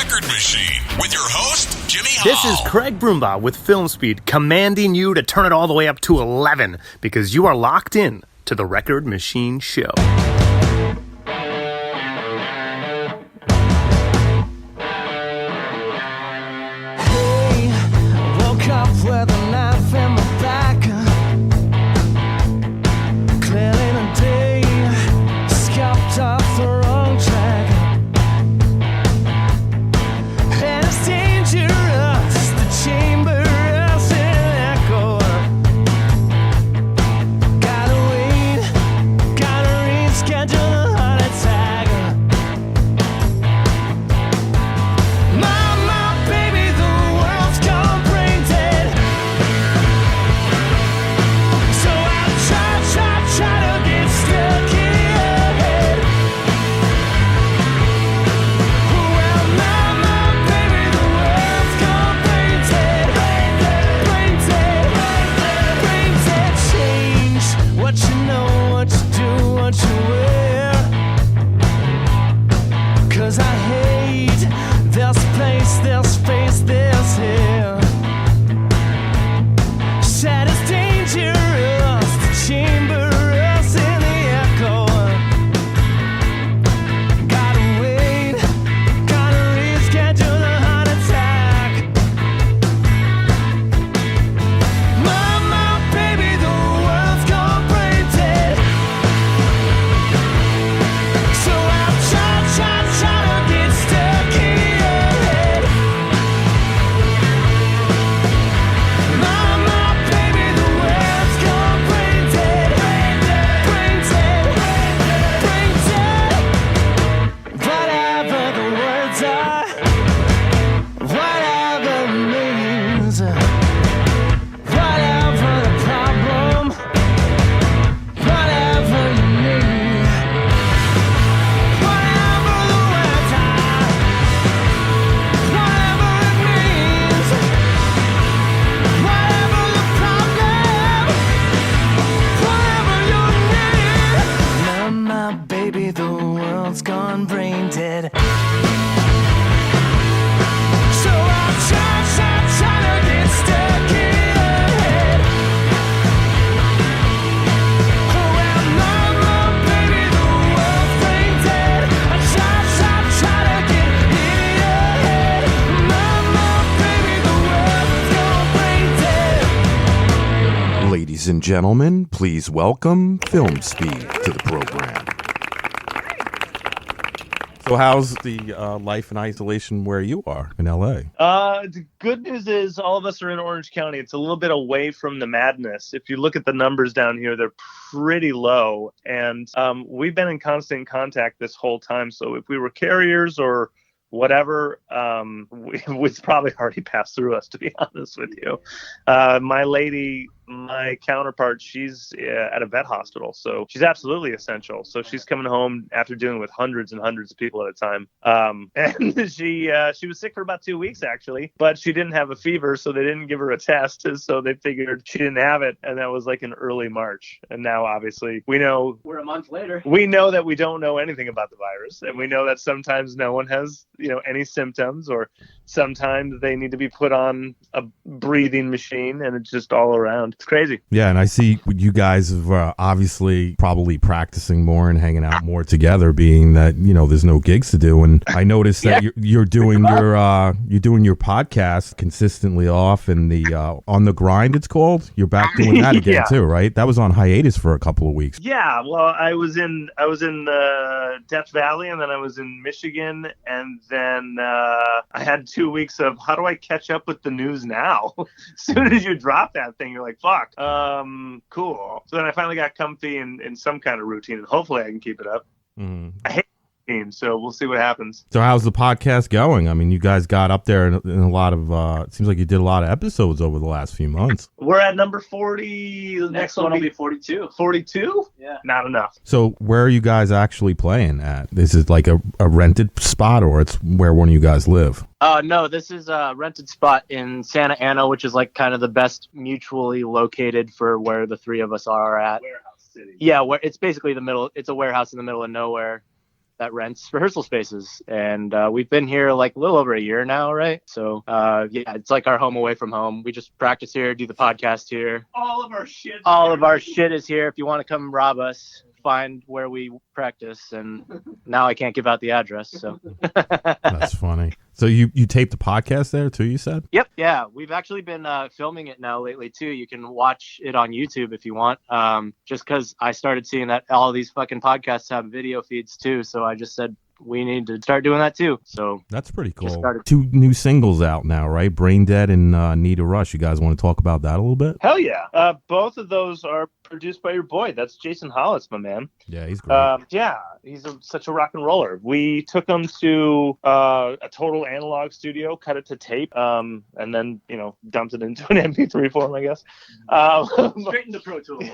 Record Machine with your host, Jimmy Hall. This is Craig Broombaugh with Filmspeed, commanding you to turn it all the way up to 11 because you are locked in to the Record Machine Show. Hey, woke up with a knife in my back. Clearly the day scuffed off the wrong track. And it's dangerous, the chamber is an echo. Gotta wait, gotta reschedule the heart attack. Mama, baby, the world's gone brain dead. So I try to get stuck in your head. Well, mama, baby, the world's gone brain dead. Brain dead, brain dead. Change what you know, what you do, what you wear. 'Cause I hate this place, this space, this here. Said it's dangerous, the chamber is in the echo. Gotta wait, gotta reschedule the heart attack. Mama, baby, the world's gone brain dead. So I'll try to get stuck in your head. Mama, baby, the world's gone brain dead. Brain dead, brain dead. Whatever the words are, whatever it means, whatever the problem, whatever you need. Whatever the words are, whatever it means, whatever the problem, whatever you need. Mama, baby, the world's gone brain dead. So I'll try to get stuck in your head. Oh, well, mama, baby, the world's brain dead. I try to get in your head. Mama, baby, the world's gone brain dead. Ladies and gentlemen, please welcome Filmspeed to the program. So how's the life in isolation where you are in LA? The good news is all of us are in Orange County. It's a little bit away from the madness. If you look at the numbers down here, they're pretty low. And we've been in constant contact this whole time. So if we were carriers or whatever, it's probably already passed through us, to be honest with you. My lady, my counterpart, she's at a vet hospital, so she's absolutely essential. So she's coming home after dealing with hundreds and hundreds of people at a time. And she was sick for about 2 weeks, actually, but she didn't have a fever, so they didn't give her a test. So they figured she didn't have it, and that was like in early March. And now, obviously, we know We're a month later. we know that we don't know anything about the virus, and we know that sometimes no one has, any symptoms, or sometimes they need to be put on a breathing machine, and it's just all around. It's crazy. Yeah, and I see you guys have obviously probably practicing more and hanging out more together, being that there's no gigs to do. And I noticed that you're doing your podcast consistently off, and the On the Grind it's called. You're back doing that again Yeah. too, right? That was on hiatus for a couple of weeks. Yeah, well, I was in Death Valley, and then I was in Michigan, and then I had 2 weeks of how do I catch up with the news now? As soon as you drop that thing, you're like, fuck, cool. So then I finally got comfy in some kind of routine, and hopefully I can keep it up. Mm-hmm. I hate routine, so we'll see what happens. So how's the podcast going? I mean, you guys got up there in a lot of, it seems like you did a lot of episodes over the last few months. We're at number 40. The Next one will be 42. 42? Yeah. Not enough. So where are you guys actually playing at? Is it like a rented spot, or it's where one of you guys live? No, this is a rented spot in Santa Ana, which is like kind of the best mutually located for where the three of us are at. Warehouse City. Yeah, where it's basically the middle. It's a warehouse in the middle of nowhere. that rents rehearsal spaces, and we've been here like a little over a year now, right? So yeah, it's like our home away from home. We just practice here, do the podcast here. All of our shit is here. If you want to come rob us, find where we practice. And now I can't give out the address, so That's funny. So you taped the podcast there too, you said? Yep. Yeah, we've actually been filming it now lately too. You can watch it on YouTube if you want. Just because I started seeing that all these fucking podcasts have video feeds too, so I just said we need to start doing that too. So that's pretty cool. 2 new singles out now, right? Brain Dead and Need a Rush. You guys want to talk about that a little bit? Hell yeah. Both of those are produced by your boy. That's Jason Hollis, my man. Yeah, he's great. Yeah, he's such a rock and roller. We took him to a total analog studio, cut it to tape, and then, dumped it into an MP3 form, I guess. Straight into Pro Tools.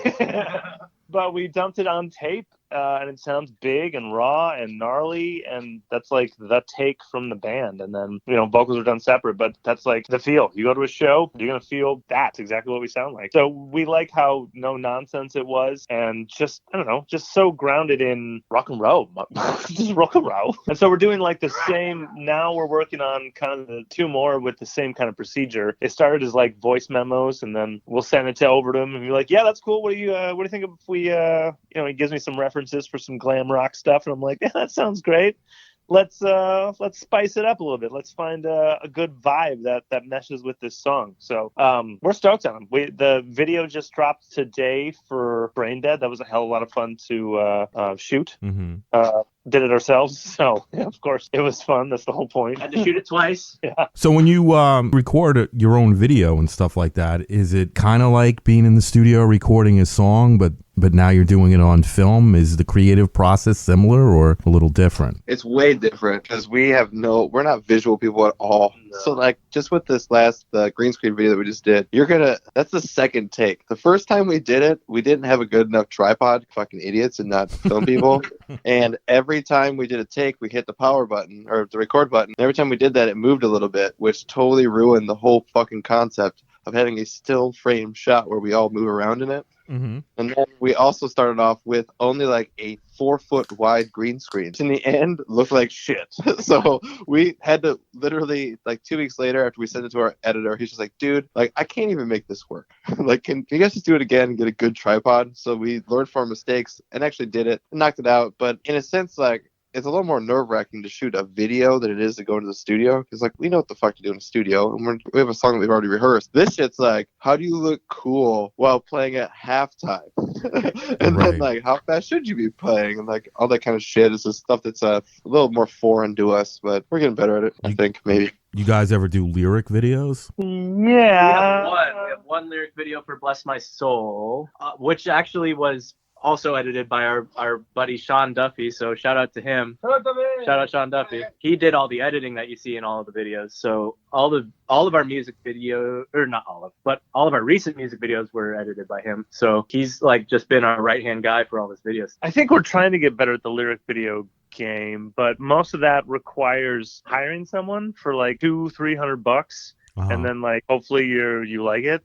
But we dumped it on tape, and it sounds big and raw and gnarly, and that's like the take from the band. And then, vocals are done separate, but that's like the feel. You go to a show, you're going to feel that's exactly what we sound like. So we like how no nonsense it was, and just, I don't know, just so grounded in rock and roll. Just rock and roll. And so we're doing like the same, now we're working on kind of the 2 more with the same kind of procedure. It started as like voice memos, and then we'll send it over to him and be like, yeah, that's cool. What do you think if we, he gives me some references for some glam rock stuff, and I'm like, yeah, that sounds great. Let's spice it up a little bit. Let's find a good vibe that meshes with this song. So we're stoked on them. The video just dropped today for Brain Dead. That was a hell of a lot of fun to shoot. Mm-hmm. Did it ourselves, so yeah, of course it was fun. That's the whole point. Had to shoot it twice. Yeah. So when you record your own video and stuff like that, is it kind of like being in the studio recording a song, but now you're doing it on film? Is the creative process similar or a little different? It's way different because we're not visual people at all. No. So like just with this last green screen video that we just did, that's the second take. The first time we did it, we didn't have a good enough tripod, fucking idiots, and not film people. And every time we did a take, we hit the power button or the record button. Every time we did that, it moved a little bit, which totally ruined the whole fucking concept of having a still frame shot where we all move around in it. Mm-hmm. And then we also started off with only like a 4-foot wide green screen. In the end, looked like shit. So we had to literally, like 2 weeks later, after we sent it to our editor, he's just like, dude, like I can't even make this work. Like, can you guys just do it again and get a good tripod? So we learned from our mistakes and actually did it and knocked it out. But in a sense, like, it's a little more nerve-wracking to shoot a video than it is to go into the studio. Because, like, we know what the fuck to do in a studio. And we have a song that we've already rehearsed. This shit's like, how do you look cool while playing at halftime? And right. then, like, how fast should you be playing? And, like, all that kind of shit is just stuff that's a little more foreign to us. But we're getting better at it, I think, maybe. You guys ever do lyric videos? Yeah. We have one lyric video for Bless My Soul, which actually was also edited by our buddy Sean Duffy, so shout out to him. Shout out Sean Duffy. He did all the editing that you see in all of the videos. So all of our music video, or not all of, but all of our recent music videos were edited by him. So he's like just been our right hand guy for all his videos. I think we're trying to get better at the lyric video game, but most of that requires hiring someone for like $200-300, and then like hopefully you like it,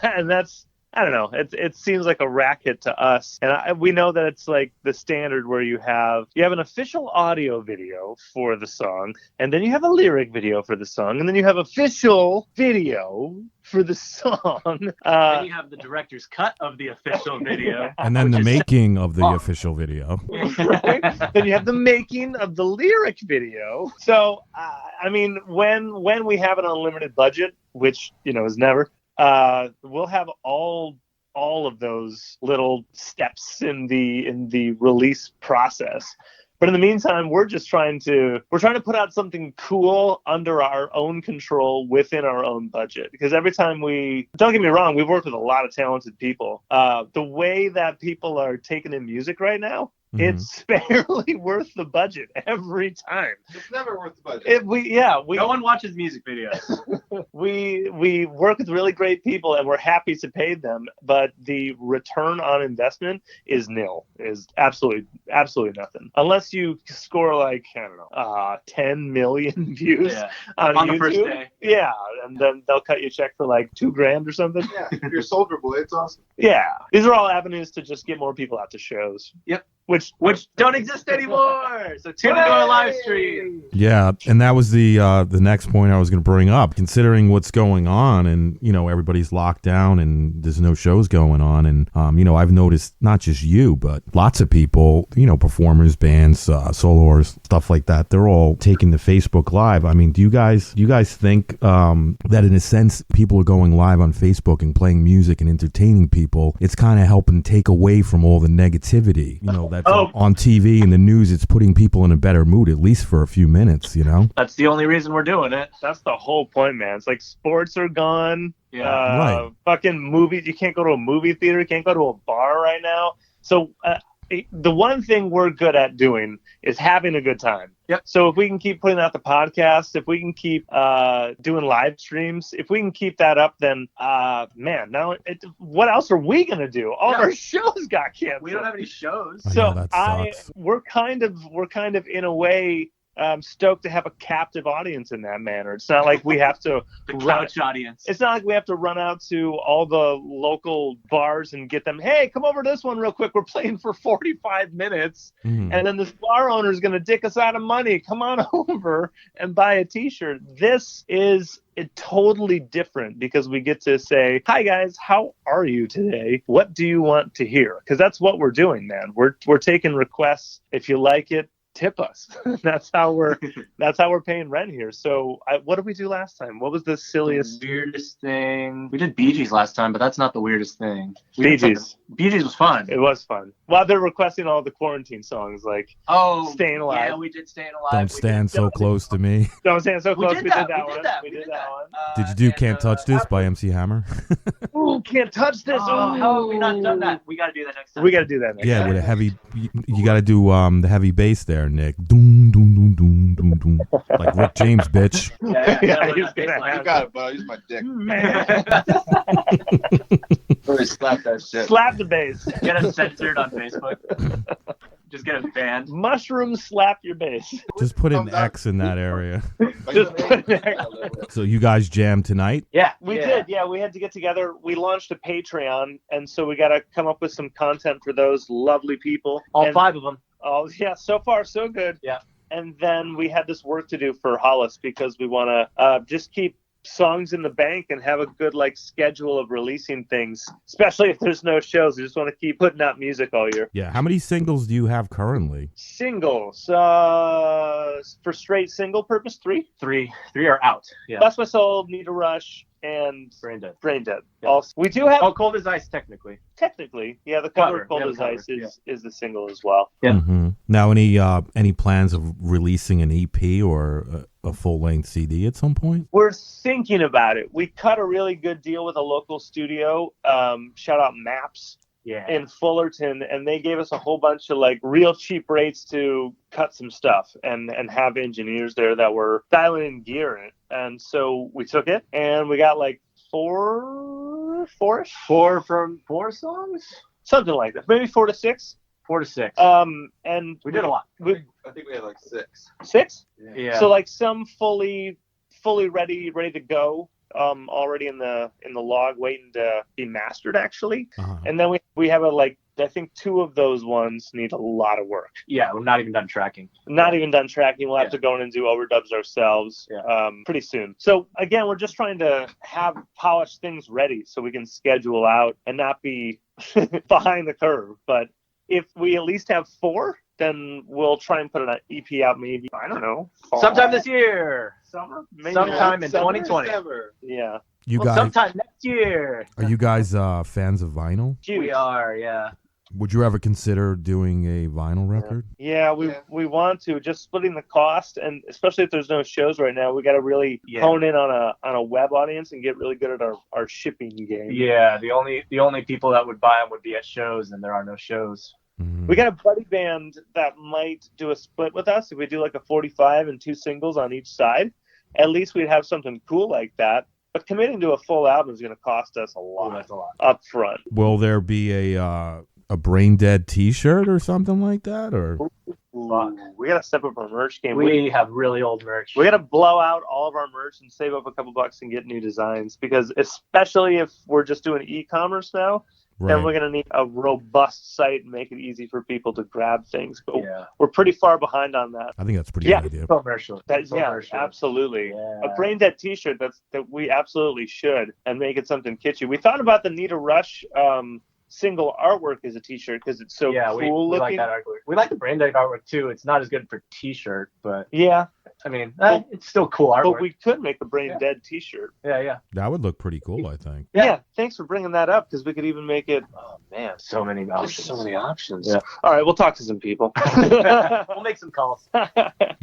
and that's. I don't know. It seems like a racket to us, and we know that it's like the standard where you have an official audio video for the song, and then you have a lyric video for the song, and then you have official video for the song. Then you have the director's cut of the official video, and then the making of the official video. Right? Then you have the making of the lyric video. So, I mean, when we have an unlimited budget, which is never. We'll have all of those little steps in the release process. But in the meantime, we're trying to put out something cool under our own control within our own budget. Because every time don't get me wrong, we've worked with a lot of talented people. The way that people are taking in music right now, it's barely worth the budget every time. It's never worth the budget. No one watches music videos. we work with really great people, and we're happy to pay them, but the return on investment is nil. Is absolutely nothing unless you score like 10 million views on YouTube. The first day. Yeah, and then they'll cut you a check for like $2,000 or something. Yeah, if you're Soldier Boy, it's awesome. Yeah, these are all avenues to just get more people out to shows. Yep. which don't exist anymore. So tune into our live stream. Yeah, and that was the next point I was going to bring up. Considering what's going on, and everybody's locked down, and there's no shows going on, and I've noticed not just you, but lots of people, performers, bands, soloists, stuff like that. They're all taking to Facebook Live. I mean, do you guys think that in a sense people are going live on Facebook and playing music and entertaining people? It's kind of helping take away from all the negativity, that's on TV and the news. It's putting people in a better mood, at least for a few minutes. That's the only reason we're doing it. that's the whole point, man. It's like sports are gone. Yeah. Right. Fucking movies. You can't go to a movie theater. You can't go to a bar right now. So the one thing we're good at doing is having a good time. Yep. So if we can keep putting out the podcast, if we can keep doing live streams, if we can keep that up, then what else are we gonna do? All of our shows got canceled. We don't have any shows. I know, So that sucks. we're kind of in a way stoked to have a captive audience in that manner. It's not like we have to The couch audience. It's not like we have to run out to all the local bars and get them, hey, come over to this one real quick. We're playing for 45 minutes. Mhm. And then this bar owner is going to dick us out of money. Come on over and buy a T-shirt. This is totally different because we get to say, hi, guys, how are you today? What do you want to hear? Because that's what we're doing, man. We're taking requests. If you like it, tip us. That's how we're paying rent here. So what did we do last time? What was the silliest? The weirdest thing? We did Bee Gees last time, but that's not the weirdest thing. Bee Gees. Bee Gees was fun. It was fun. Well, they're requesting all the quarantine songs like Staying Alive. Yeah, we did Staying Alive. Don't stand so close to me. Don't Stand So Close. We did that one. We did that one. Did you do Can't Touch This by MC Hammer? Ooh, Can't Touch This. Oh, how have we not done that? We got to do that next time. We got to do that next Yeah, time. with a heavy, you got to do the heavy bass there, Nick. Doom, doom, doom, doom, doom, doom. Like Rick James, bitch. Yeah, he's Bass gonna line. You got it, bud. I'll use my dick. Really slap that shit. Slap the bass. Get us censored on Facebook. Just get us banned. Mushroom slap your bass. Just put an X in that area. Just put it So you guys jam tonight? Yeah. We did, yeah. We had to get together. We launched a Patreon, and so we got to come up with some content for those lovely people. All And- 5 of them. Oh, yeah. So far, so good. Yeah. And then we had this work to do for Hollis because we want to just keep songs in the bank and have a good schedule of releasing things, especially if there's no shows. We just want to keep putting out music all year. Yeah. How many singles do you have currently? Singles for straight single purpose, 3. 3 are out. Yeah. Bless My Soul, Need a Rush, and Brain Dead. Brain Dead. Yeah. Also, we do have Oh, Cold as Ice, technically. technically, yeah, the cover Cover. of Cold Yeah, the as cover, Ice is the single as well. Yeah. Mm-hmm. Now, any plans of releasing an EP or a full length CD at some point? We're thinking about it. We cut a really good deal with a local studio. Shout out Maps Yeah. in Fullerton, and they gave us a whole bunch of real cheap rates to cut some stuff and have engineers there that were dialing in gear in it. And so we took it and we got four-ish, 4 from 4 songs? something like that, maybe 4 to 6. 4 to 6. And we did a lot. I think we had 6. 6. Yeah. So some fully ready to go, already in the log, waiting to be mastered actually. Uh-huh. And then we have I think 2 of those ones need a lot of work. Yeah, we're not even done tracking. Not even done tracking. We'll have Yeah. to go in and do overdubs ourselves Yeah. pretty soon. So again, we're just trying to have polished things ready so we can schedule out and not be behind the curve. But if we at least have 4, then we'll try and put an EP out maybe, I don't know, fall. Sometime this year. Summer? Maybe Sometime not. in 2020. Yeah. You Well, guys, sometime next year. are you guys fans of vinyl? Huge. We are, yeah. Would you ever consider doing a vinyl record? Yeah, we want to, just splitting the cost, and especially if there's no shows right now, we got to really hone in on a web audience and get really good at our shipping game. Yeah, the only people that would buy them would be at shows, and there are no shows. Mhm. We got a buddy band that might do a split with us if we do a 45 and 2 singles on each side. At least we'd have something cool like that. But committing to a full album is going to cost us a lot, That's a lot. up front. Will there be a Brain Dead T-shirt or something like that, or? Fuck. We got to step up our merch game. We have really old merch. We got to blow out all of our merch and save up a couple bucks and get new designs, because especially if we're just doing e-commerce now, then we're going to need a robust site and make it easy for people to grab things. But Yeah. we're pretty far behind on that. I think that's a pretty Yeah. good idea. Commercial. Yeah, absolutely. Yeah. A brain dead T-shirt that we absolutely should, and make it something kitschy. We thought about the Nita Rush single artwork as a T-shirt because it's so cool we looking. like that artwork. We like the brain dead artwork too. It's not as good for T-shirt, but Yeah, I mean, it's still cool artwork. but we could make a brain dead T-shirt. yeah. That would look pretty cool, I think. Yeah, thanks for bringing that up because we could even make it. Oh man, So many there's options. so many options. Yeah. All right, we'll talk to some people. We'll make some calls.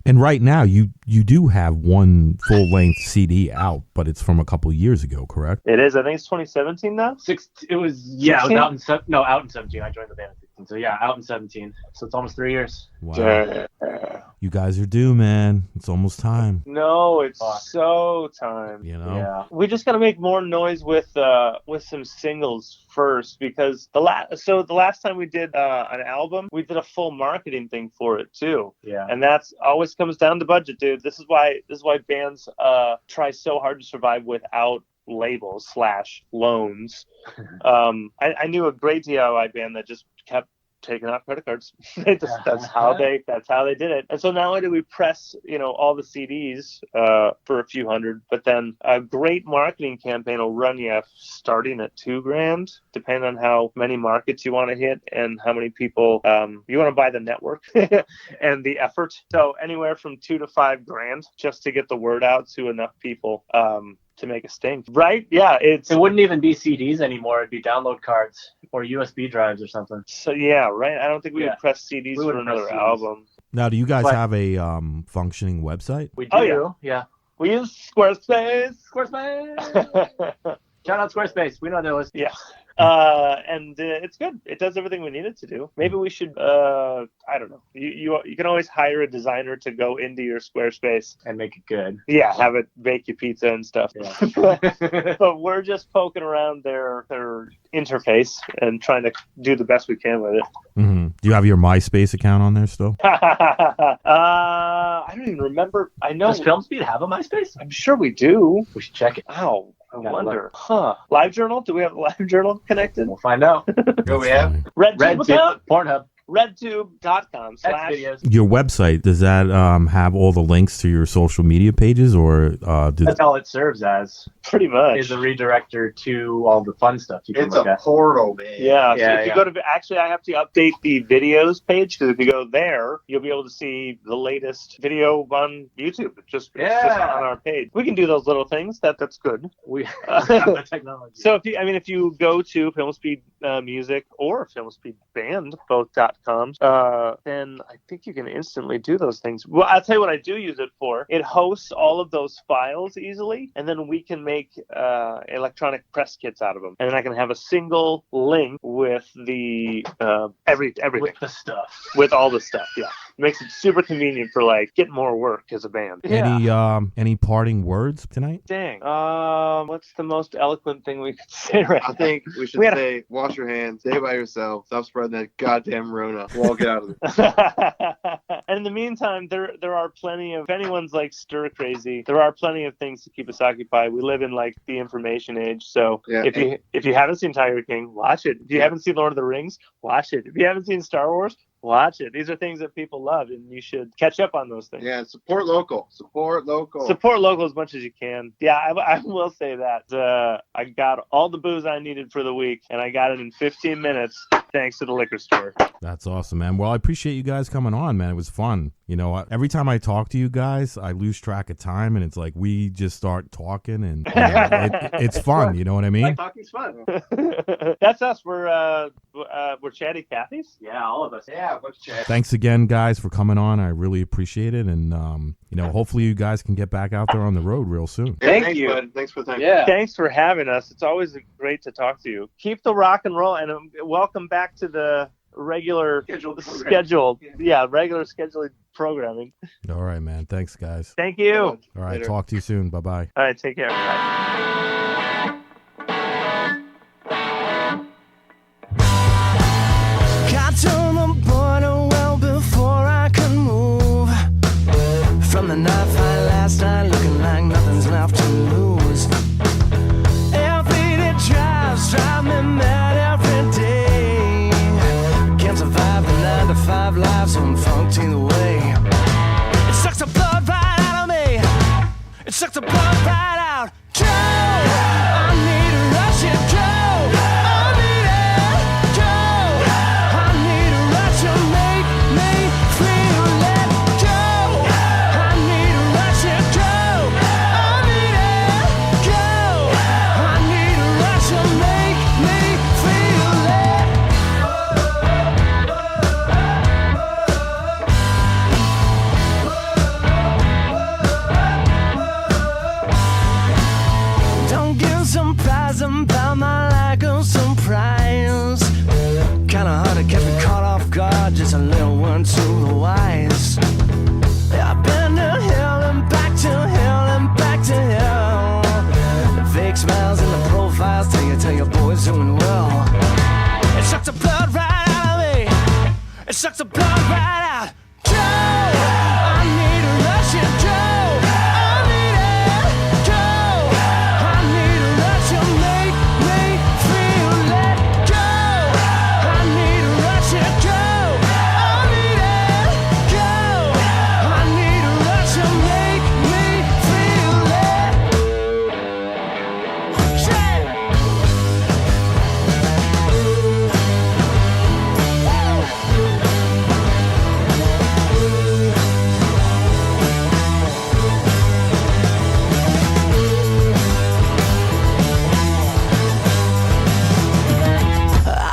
And right now, you do have one full length CD out, but it's from a couple years ago, correct? It is. I think it's 2017 now. It was 16? out in out in 17. I joined the band in 16. So yeah, out in 17. So it's almost 3 years. Wow. You guys are due, man. It's almost time. No, it's Fuck. so time. You know? Yeah. We just gotta make more noise with some singles first because the last time we did an album, we did a full marketing thing for it too, Yeah. and that's always comes down to budget, dude. This is why bands try so hard to survive without labels / loans. I knew a great DIY band that just kept taking out credit cards. That's how they did it. And so not only do we press all the CDs for a few hundred, but then a great marketing campaign will run you starting at $2,000, depending on how many markets you want to hit and how many people you want to buy the network and the effort. So anywhere from $2,000 to $5,000 just to get the word out to enough people to make a stink, right? Yeah, It wouldn't even be CDs anymore. It'd be download cards or USB drives or something. so yeah, right. I don't think we Yeah. would press CDs We for wouldn't press another CDs. album. Now, do you guys But- have a functioning website? We do. Oh, yeah. We use Squarespace. Squarespace. Shout out Squarespace. We know they're listening. Yeah. And it's good. It does everything we need it to do. Maybe we should, I don't know. You can always hire a designer to go into your Squarespace. And make it good. Yeah, have it bake you pizza and stuff. Yeah. But we're just poking around their interface and trying to do the best we can with it. Mm-hmm. Do you have your MySpace account on there still? I don't even remember. I know. Does Filmspeed have a MySpace? I'm sure we do. We should check it. Ow. I Gotta wonder. Huh. LiveJournal? Do we have a LiveJournal connected? We'll find out. Go we have. RedTube account? Pornhub. RedTube.com/ X videos. Your website, does that have all the links to your social media pages, or That's all it serves as. Pretty much. Is a redirector to all the fun stuff you can It's look a at. portal, man. Yeah, so Yeah, if you yeah. go to, actually, I have to update the videos page because if you go there, you'll be able to see the latest video on YouTube. It's just Yeah. on our page. We can do those little things. That's good. We have the technology. So if you go to Filmspeed Music or Filmspeed Band, both.com, then I think you can instantly do those things. Well, I'll tell you what I do use it for. It hosts all of those files easily, and then we can make electronic press kits out of them. And then I can have a single link with the everything. with the stuff. With all the stuff, yeah. It makes it super convenient for getting more work as a band. any parting words tonight? Dang. What's the most eloquent thing we could say right I now? think we should We had a- say, wash your hands, stay by yourself, stop spreading that goddamn Rona. We'll all get out of there. And in the meantime, there are plenty of, if anyone's stir crazy, there are plenty of things to keep us occupied. We live in the information age, so Yeah. if you haven't seen Tiger King, watch it. If you haven't seen Lord of the Rings, watch it. If you haven't seen Star Wars, watch it. These are things that people love, and you should catch up on those things. Yeah, support local. Support local. Support local as much as you can. Yeah, I will say that. I got all the booze I needed for the week, and I got it in 15 minutes thanks to the liquor store. That's awesome, man. Well, I appreciate you guys coming on, man. It was fun. Every time I talk to you guys, I lose track of time, and it's like we just start talking, and it's fun. You know what I mean? Talking's fun. That's us. We're chatty Cathy's. Yeah, all of us. Yeah, let's chat. Thanks again, guys, for coming on. I really appreciate it, and hopefully you guys can get back out there on the road real soon. Thank Thanks, you. bud. Thanks for the time. Yeah. Thanks for having us. It's always great to talk to you. Keep the rock and roll, and welcome back to the regular scheduled programming. All right, man. Thanks, guys. Thank you. All right, Later. talk to you soon. Bye-bye. All right, take care. Bye. Got to the border well before I could move. From the night fight last night, looking like nothing's left to lose. Every day drives drive me mad every sucks the blood right out. Joe, I need a Russian Joe. I need it. Joe, I need a Russian make me feel let go. I need a Russian Joe. I need it. Joe, I need a Russian make me feel let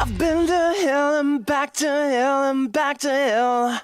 I've been to hell and back to hell and back to hell.